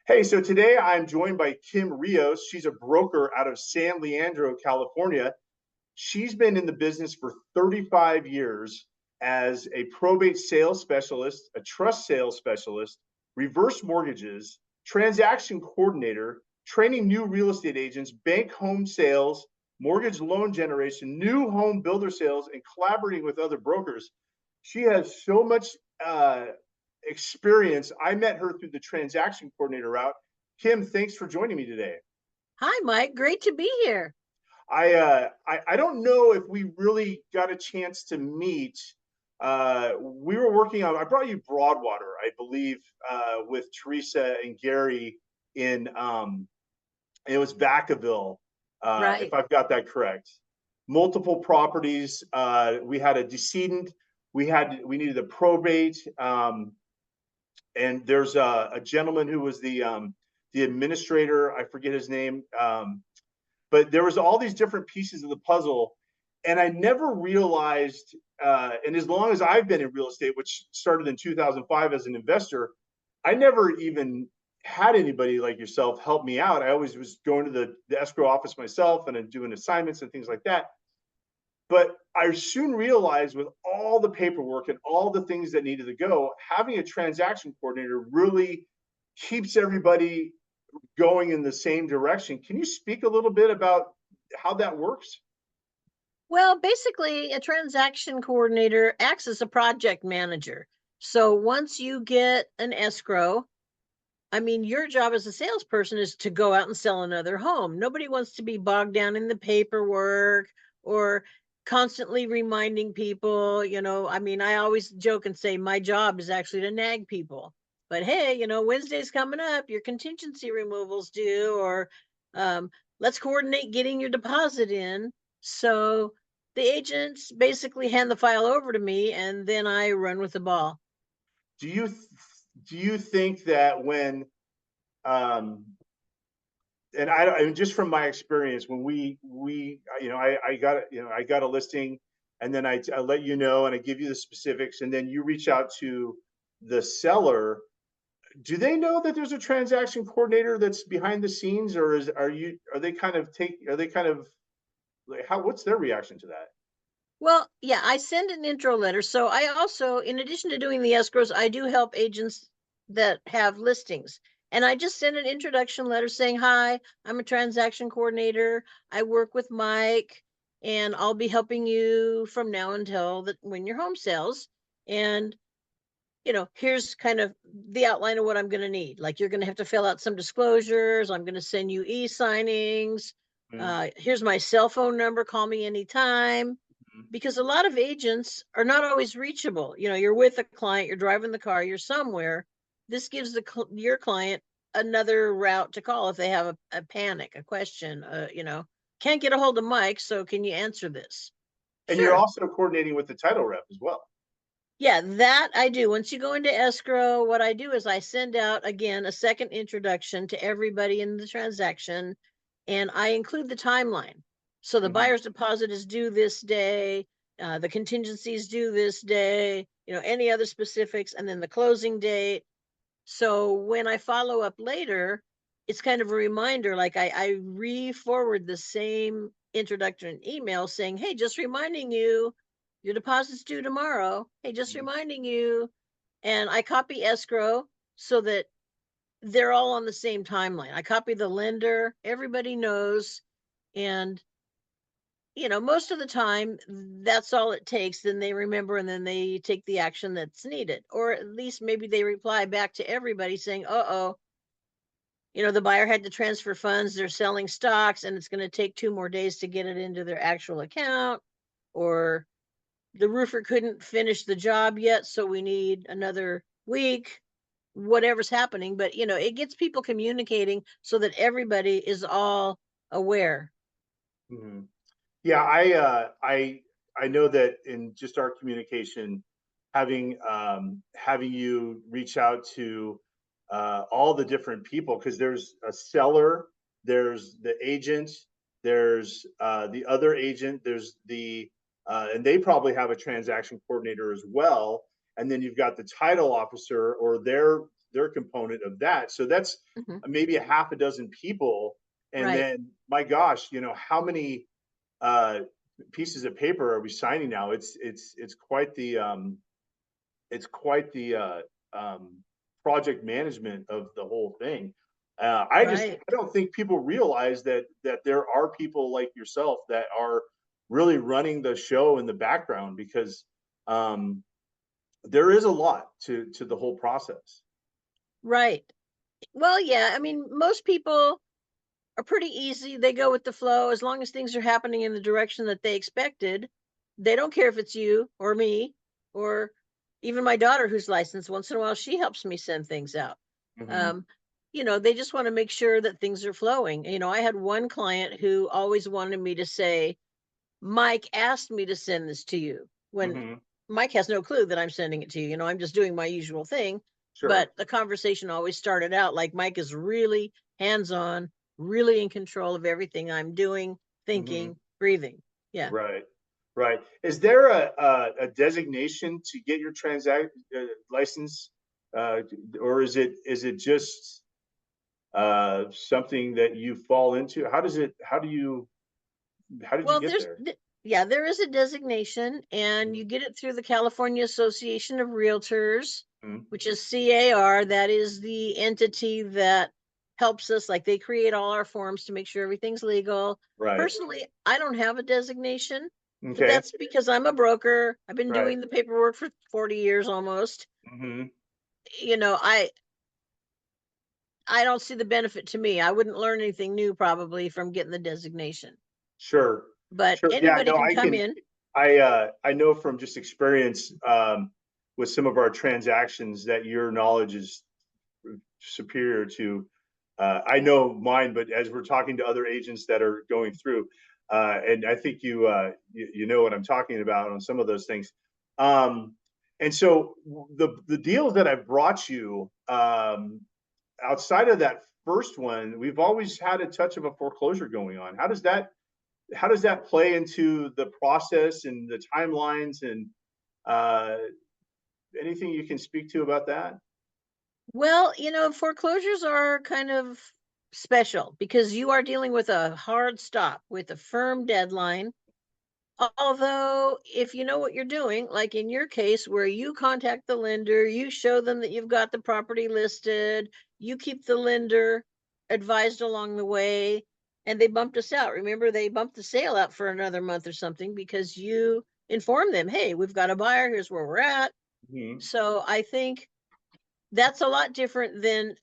Hey, so today I'm joined by Kim Rios. She's a broker out of San Leandro, California. She's been in the business for 35 years as a probate sales specialist, a trust sales specialist, reverse mortgages, transaction coordinator, training new real estate agents, bank home sales, mortgage loan generation, new home builder sales, and collaborating with other brokers. She has so much uh, experience. I met her through the transaction coordinator route. Kim, thanks for joining me today. Hi, Mike. Great to be here. I don't know if we really got a chance to meet. We were working on. I brought you Broadwater, I believe, with Teresa and Gary in. It was Vacaville, if Right. I've got that correct. Multiple properties. We had a decedent. We needed a probate. And there's a gentleman who was the administrator. I forget his name, but there was all these different pieces of the puzzle, and I never realized. And as long as I've been in real estate, which started in 2005 as an investor, I never even had anybody like yourself help me out. I always was going to the escrow office myself and doing assignments and things like that. But I soon realized with all the paperwork and all the things that needed to go, having a transaction coordinator really keeps everybody going in the same direction. Can you speak a little bit about how that works? Well, basically, a transaction coordinator acts as a project manager. So once you get an escrow, I mean, your job as a salesperson is to go out and sell another home. Nobody wants to be bogged down in the paperwork or constantly reminding people. I mean, I always joke and say my job is actually to nag people. But hey, Wednesday's coming up, your contingency removal's due, or um, let's coordinate getting your deposit in. So the agents basically hand the file over to me and then I run with the ball. Do you do you think that when um, and I just from my experience when we I got I got a listing, and then I let you know and I give you the specifics, and then you reach out to the seller. Do they know that there's a transaction coordinator that's behind the scenes, or are they kind of like, how what's their reaction to that? Well, yeah, I send an intro letter. So I also, in addition to doing the escrows, I do help agents that have listings. And I just send an introduction letter saying, "Hi, I'm a transaction coordinator. I work with Mike, and I'll be helping you from now until when your home sells. And, here's kind of the outline of what I'm going to need. Like, you're going to have to fill out some disclosures. I'm going to send you e-signings. Mm-hmm. Here's my cell phone number. Call me anytime." Because a lot of agents are not always reachable. You're with a client, you're driving the car, you're somewhere. This gives your client another route to call if they have a panic, a question. Can't get a hold of Mike, so can you answer this? And you're Sure. also coordinating with the title rep as well. Yeah, that I do. Once you go into escrow, what I do is I send out again a second introduction to everybody in the transaction, and I include the timeline. So the Mm-hmm. buyer's deposit is due this day, the contingency is due this day, any other specifics, and then the closing date. So when I follow up later, it's kind of a reminder, like I re-forward the same introduction email saying, "Hey, just reminding you, your deposit's due tomorrow. Hey, just reminding you." And I copy escrow so that they're all on the same timeline. I copy the lender, everybody knows. And, most of the time, that's all it takes. Then they remember and then they take the action that's needed. Or at least maybe they reply back to everybody saying, "Uh-oh, the buyer had to transfer funds, they're selling stocks, and it's going to take 2 more days to get it into their actual account," or "the roofer couldn't finish the job yet, so we need another week," whatever's happening. But, it gets people communicating so that everybody is all aware. Mm-hmm. Yeah, I know that in just our communication, having you reach out to all the different people, because there's a seller, there's the agent, there's the other agent, there's the and they probably have a transaction coordinator as well, and then you've got the title officer or their their component of that. So that's Mhm. maybe a half a dozen people. And Right. then, my gosh, how many uh, pieces of paper are we signing now? It's quite the um, project management of the whole thing. I Right. don't think people realize that there are people like yourself that are really running the show in the background, because um, there is a lot to the whole process. Right. Well, yeah, I mean, most people are pretty easy. They go with the flow as long as things are happening in the direction that they expected. They don't care if it's you or me or even my daughter who's licensed. Once in a while, she helps me send things out. Mm-hmm. Um, they just want to make sure that things are flowing. I had one client who always wanted me to say, Mike asked me to send this to you, when Mm-hmm. Mike has no clue that I'm sending it to you. I'm just doing my usual thing. Sure. But the conversation always started out like Mike is really hands on, really in control of everything I'm doing, Mm-hmm. thinking, breathing. Yeah. Right. Right. Is there a designation to get your transact license, uh, or is it just something that you fall into? How did you Well, get there? yeah, there is a designation, and you get it through the California Association of Realtors, Mhm. which is CAR. That is the entity that helps us. Like, they create all our forms to make sure everything's legal. Right. Personally, I don't have a designation, but Okay. that's because I'm a broker. I've been Right. doing the paperwork for 40 years almost. Hmm. You know, I I don't see the benefit to me. I wouldn't learn anything new probably from getting the designation. Sure. But Sure. Yeah. anybody No, can I come can. in. I know from just experience with some of our transactions that your knowledge is superior to. I know mine, but as we're talking to other agents that are going through, and I think you know what I'm talking about on some of those things. Um, and so the deals that I've brought you, outside of that first one, we've always had a touch of a foreclosure going on. How does that play into the process and the timelines, and uh, anything you can speak to about that? Well, foreclosures are kind of special because you are dealing with a hard stop with a firm deadline. Although, if you know what you're doing, like in your case where you contact the lender, you show them that you've got the property listed, you keep the lender advised along the way, and they bumped us out. Remember, they bumped the sale out for another month or something because you informed them, hey, we've got a buyer, here's where we're at. Mm-hmm. So I think that's a lot different than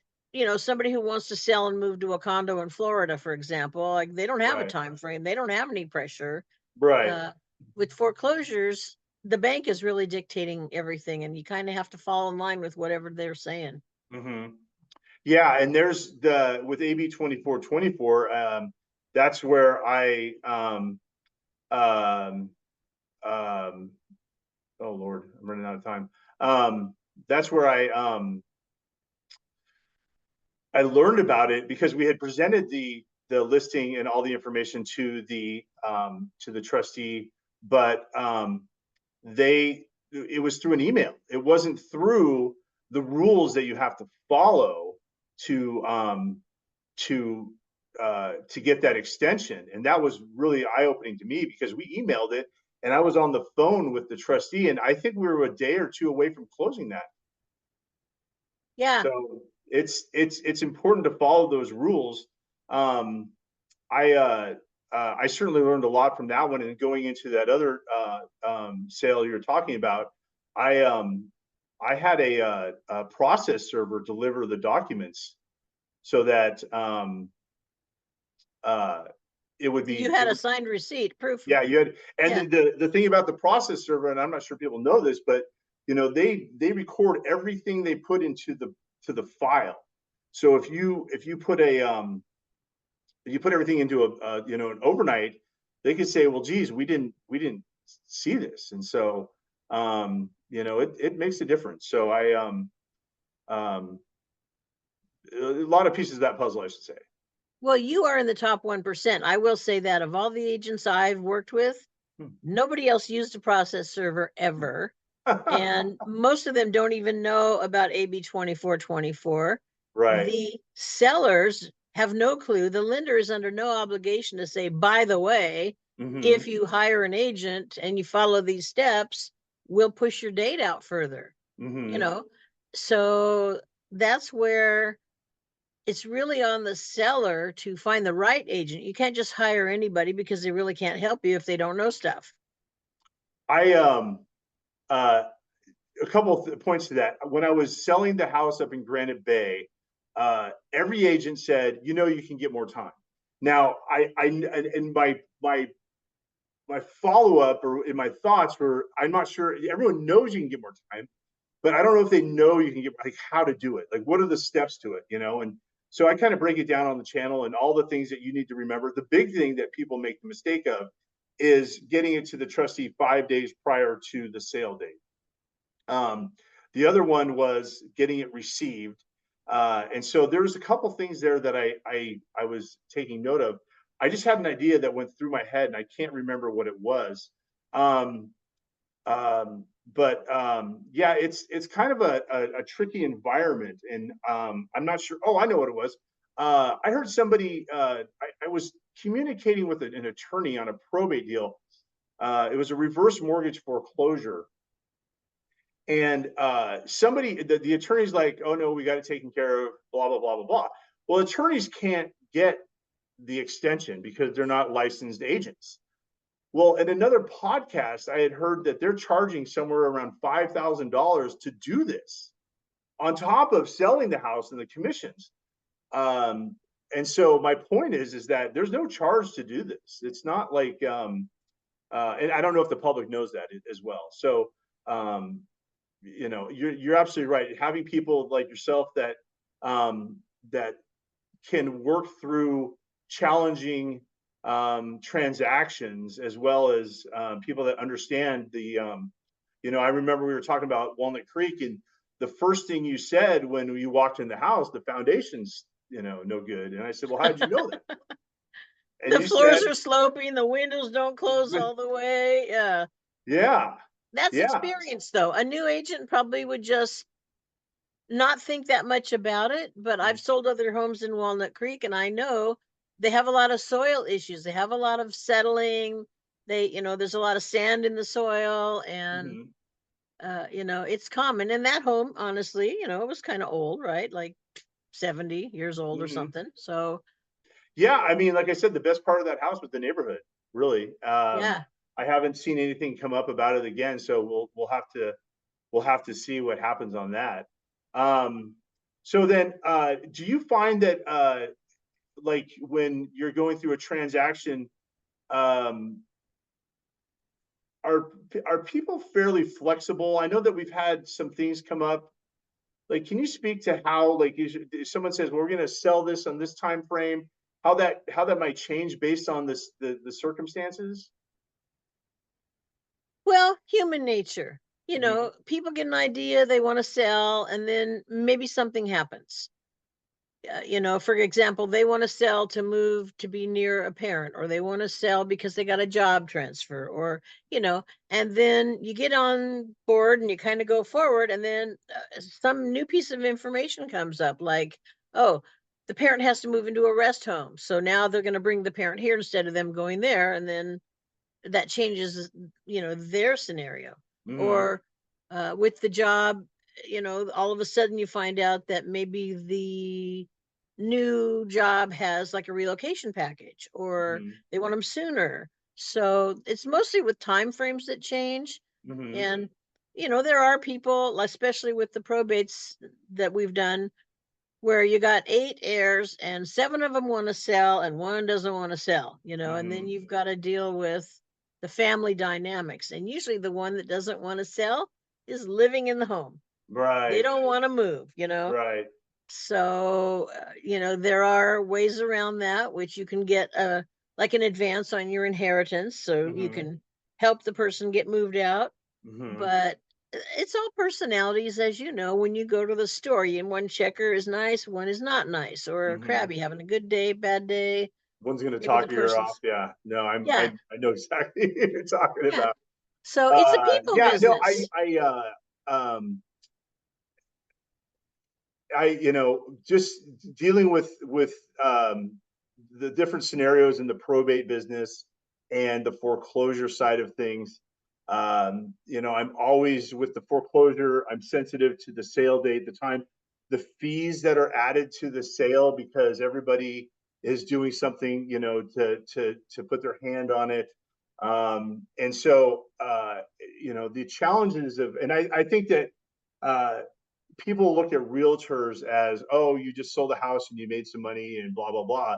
somebody who wants to sell and move to a condo in Florida, for example. Like, they don't have a Right. time frame, they don't have any pressure. Right. uh, with foreclosures, the bank is really dictating everything, and you kind of have to fall in line with whatever they're saying. Mm-hmm. Yeah, and there's the with AB 2424. That's where I um, um, oh Lord, I'm running out of time. That's where I learned about it because we had presented the listing and all the information to the trustee, but they it was through an email. It wasn't through the rules that you have to follow to to get that extension. And that was really eye opening to me because we emailed it, and I was on the phone with the trustee, and I think we were a day or two away from closing that. Yeah. So it's important to follow those rules. Um, I certainly learned a lot from that one, and going into that other sale you're talking about, I um, I had a process server deliver the documents so that uh, it would You be had it a would signed receipt proof. yeah, you had. And Yeah. the thing about the process server, and I'm not sure people know this, but they record everything they put into the file. So if you put a if you put everything into an overnight, they could say, well, geez, we didn't see this. And so it makes a difference. So um a lot of pieces of that puzzle, I should say. Well, you are in the top 1%. I will say that of all the agents I've worked with, Hmm. nobody else used a process server ever. And most of them don't even know about AB 2424. Right. The sellers have no clue. The lender is under no obligation to say, by the way, Hmm. if you hire an agent and you follow these steps, we'll push your date out further, you Hmm. know? So that's where it's really on the seller to find the right agent. You can't just hire anybody because they really can't help you if they don't know stuff. I uh a couple of points to that. When I was selling the house up in Granite Bay, every agent said, you know, you can get more time. Now, and my follow up or in my thoughts were, I'm not sure. Everyone knows you can get more time, but I don't know if they know you can get like how to do it. Like, what are the steps to it? You know, and so I kind of break it down on the channel and all the things that you need to remember. The big thing that people make the mistake of is getting it to the trustee 5 days prior to the sale date. The other one was getting it received. And so there was a couple things there that I was taking note of. I just had an idea that went through my head and I can't remember what it was. Um, yeah, it's kind of a tricky environment, and I'm not sure. Oh, I know what it was. I heard somebody. I was communicating with an attorney on a probate deal. It was a reverse mortgage foreclosure, and somebody, the attorney's like, "Oh no, we got it taken care of." Blah blah blah blah blah. Well, attorneys can't get the extension because they're not licensed agents. Well, in another podcast, I had heard that they're charging somewhere around $5,000 to do this, on top of selling the house and the commissions. Um, and so my point is that there's no charge to do this. It's not like, and I don't know if the public knows that as well. So, um, you know, you're absolutely right. Having people like yourself that that can work through challenging transactions, as well as people that understand the, you know, I remember we were talking about Walnut Creek, and the first thing you said when you walked in the house, the foundation's, you know, no good. And I said, well, how did you know that? And The you floors said, are sloping, the windows don't close all the way. Yeah. yeah, That's yeah. experience though. A new agent probably would just not think that much about it, but I've sold other homes in Walnut Creek and I know they have a lot of soil issues. They have a lot of settling. There's a lot of sand in the soil and Mm-hmm. it's common. And that home, honestly, it was kind of old, right? Like 70 years old or Mm-hmm. something. So, Yeah, I mean, like I said, the best part of that house was the neighborhood, really. yeah. I haven't seen anything come up about it again, so we'll have to see what happens on that. Um, so then, do you find that like when you're going through a transaction, um, are are people fairly flexible? I know that we've had some things come up. Like, can you speak to how, like, if someone says, well, we're going to sell this on this time frame, how that might change based on the circumstances? Well, human nature. Mm-hmm. People get an idea, they want to sell, and then maybe something happens. For example, they want to sell to move to be near a parent, or they want to sell because they got a job transfer, or, and then you get on board and you kind of go forward, and then some new piece of information comes up, like, oh, the parent has to move into a rest home. So now they're going to bring the parent here instead of them going there. And then that changes, their scenario. Mm-hmm. Or with the job, all of a sudden you find out that maybe the new job has like a relocation package, or Mm-hmm. they want them sooner. So it's mostly with time frames that change. Mm-hmm. And there are people, especially with the probates that we've done, where you got 8 heirs and 7 of them want to sell and one doesn't want to sell, and then Mm-hmm. you've got to deal with the family dynamics. And usually the one that doesn't want to sell is living in the home. They Right. don't want to move, Right. So, there are ways around that, which you can get like an advance on your inheritance so you Mm-hmm. can help the person get moved out. Mm-hmm. But it's all personalities, as you know. When you go to the store, and one checker is nice, one is not nice, or Mm-hmm. crabby, having a good day, bad day. One's going to Maybe the talk your ear off. person's, Yeah. No, yeah, I know exactly what you're talking yeah. about. So it's a people Yeah, no, business. you know, just dealing with the different scenarios in the probate business and the foreclosure side of things. You know, I'm always with the foreclosure. I'm sensitive to the sale date, the time, the fees that are added to the sale because everybody is doing something, you know, to put their hand on it. And so, you know, the challenges of, and I think that people look at realtors as, oh, you just sold a house and you made some money and blah blah blah.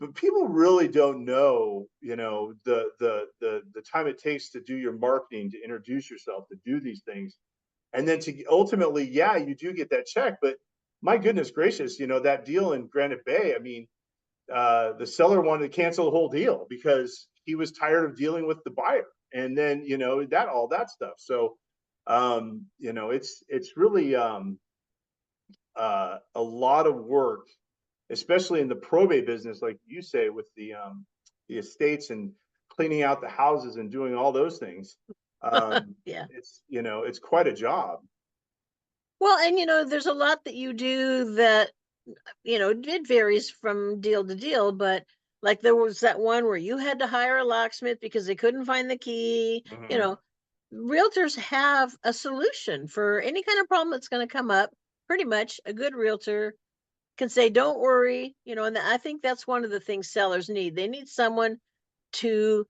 But people really don't know, you know, the time it takes to do your marketing, to introduce yourself, to do these things, and then to ultimately, yeah, you do get that check. But my goodness gracious, you know, that deal in Granite Bay. I mean, the seller wanted to cancel the whole deal because he was tired of dealing with the buyer, and then you know that all that stuff. So, you know, it's really a lot of work, especially in the probate business, like you say, with the estates and cleaning out the houses and doing all those things. Yeah. It's, you know, it's quite a job. Well, and there's a lot that you do that, it varies from deal to deal, but like there was that one where you had to hire a locksmith because they couldn't find the key. Mm-hmm. Realtors have a solution for any kind of problem that's going to come up. Pretty much a good realtor can say, don't worry, and I think that's one of the things sellers need. They need someone to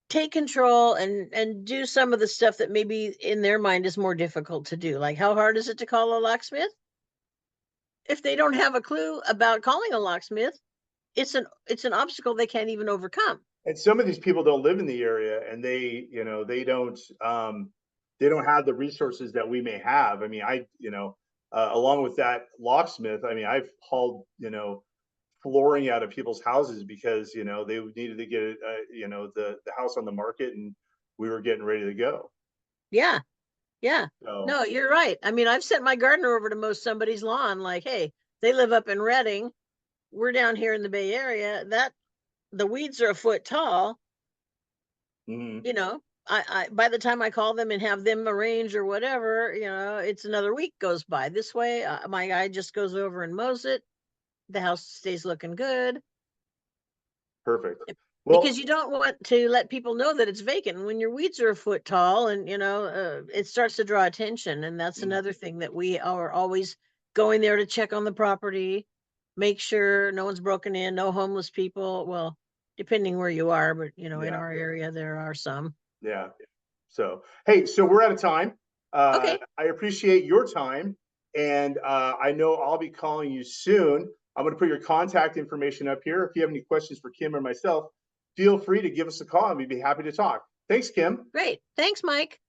take control and do some of the stuff that maybe in their mind is more difficult to do. Like, how hard is it to call a locksmith? If they don't have a clue about calling a locksmith, it's an obstacle they can't even overcome. And some of these people don't live in the area, and you know, they don't have the resources that we may have. I mean, you know, along with that locksmith, I mean, I've hauled, you know, flooring out of people's houses because you know they needed to get you know, the house on the market, and we were getting ready to go. Yeah, yeah. So No, you're right. I mean, I've sent my gardener over to mow somebody's lawn. Like, hey, they live up in Redding. We're down here in the Bay Area. That the weeds are a foot tall. mhm, You know, I by the time I call them and have them arrange or whatever, it's another week goes by. This way, my guy just goes over and mows it. The house stays looking good. perfect. Because Well, you don't want to let people know that it's vacant. When your weeds are a foot tall, and it starts to draw attention, and that's mm, another thing that we are always going there to check on the property, make sure no one's broken in, no homeless people. Well, depending where you are, but in yeah, our area there are some. yeah. So hey, so we're out of time. Okay, I appreciate your time, and I know I'll be calling you soon. I'm going to put your contact information up here. If you have any questions for Kim or myself, feel free to give us a call, and we'd be happy to talk. Thanks, Kim. great. Thanks, Mike.